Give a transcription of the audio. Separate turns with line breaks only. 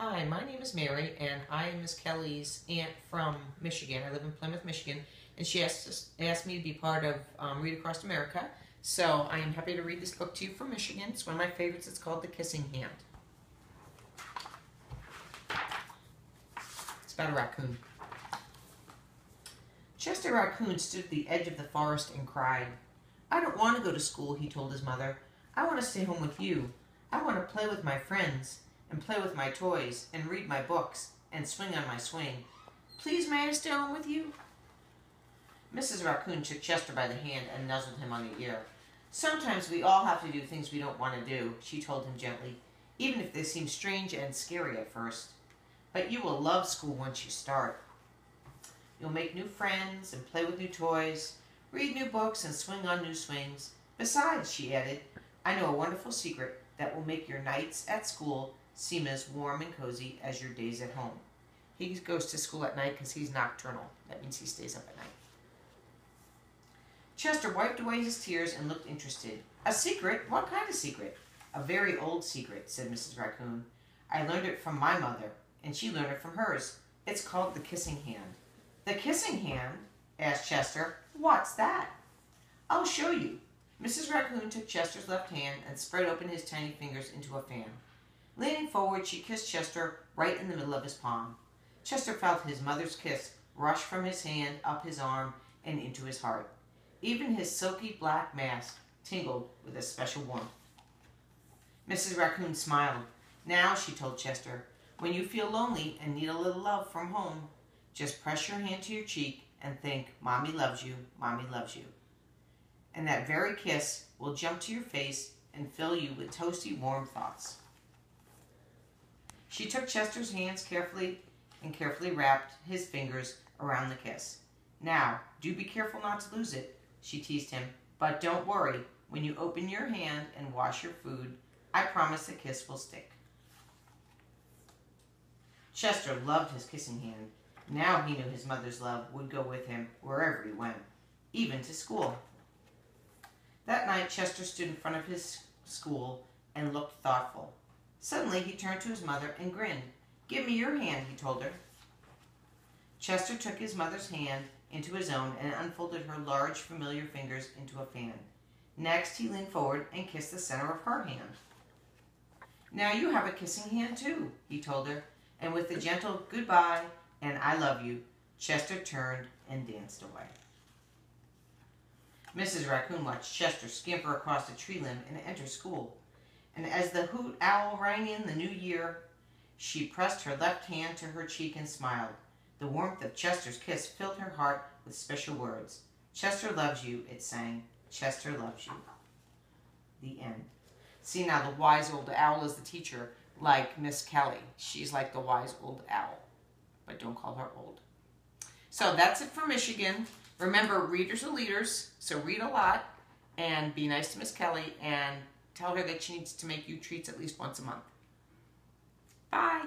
Hi, my name is Mary, and I am Miss Kelly's aunt from Michigan. I live in Plymouth, Michigan, and she asked me to be part of Read Across America. So I am happy to read this book to you from Michigan. It's one of my favorites. It's called The Kissing Hand. It's about a raccoon. Chester Raccoon stood at the edge of the forest and cried. "I don't want to go to school," he told his mother. "I want to stay home with you. I want to play with my friends, and play with my toys, and read my books, and swing on my swing. Please may I stay home with you?" Mrs. Raccoon took Chester by the hand and nuzzled him on the ear. "Sometimes we all have to do things we don't want to do," she told him gently, "even if they seem strange and scary at first. But you will love school once you start. You'll make new friends and play with new toys, read new books and swing on new swings. Besides," she added, "I know a wonderful secret that will make your nights at school seem as warm and cozy as your days at home." He goes to school at night because he's nocturnal. That means he stays up at night. Chester wiped away his tears and looked interested. "A secret? What kind of secret?" "A very old secret," said Mrs. Raccoon. "I learned it from my mother, and she learned it from hers. It's called the kissing hand." "The kissing hand?" asked Chester. "What's that?" "I'll show you." Mrs. Raccoon took Chester's left hand and spread open his tiny fingers into a fan. Leaning forward, she kissed Chester right in the middle of his palm. Chester felt his mother's kiss rush from his hand up his arm and into his heart. Even his silky black mask tingled with a special warmth. Mrs. Raccoon smiled. "Now," she told Chester, "when you feel lonely and need a little love from home, just press your hand to your cheek and think, 'Mommy loves you, Mommy loves you.' And that very kiss will jump to your face and fill you with toasty, warm thoughts." She took Chester's hands carefully wrapped his fingers around the kiss. "Now, do be careful not to lose it," she teased him. "But don't worry, when you open your hand and wash your food, I promise the kiss will stick." Chester loved his kissing hand. Now he knew his mother's love would go with him wherever he went, even to school. That night, Chester stood in front of his school and looked thoughtful. Suddenly, he turned to his mother and grinned. "Give me your hand," he told her. Chester took his mother's hand into his own and unfolded her large, familiar fingers into a fan. Next, he leaned forward and kissed the center of her hand. "Now you have a kissing hand, too," he told her, and with a gentle goodbye and "I love you," Chester turned and danced away. Mrs. Raccoon watched Chester scamper across the tree limb and enter school. And as the hoot owl rang in the new year, she pressed her left hand to her cheek and smiled. The warmth of Chester's kiss filled her heart with special words. "Chester loves you," it sang. "Chester loves you." The end. See, now the wise old owl is the teacher, like Miss Kelly. She's like the wise old owl, but don't call her old. So that's it for Michigan. Remember, readers are leaders, so read a lot and be nice to Miss Kelly and tell her that she needs to make you treats at least once a month. Bye.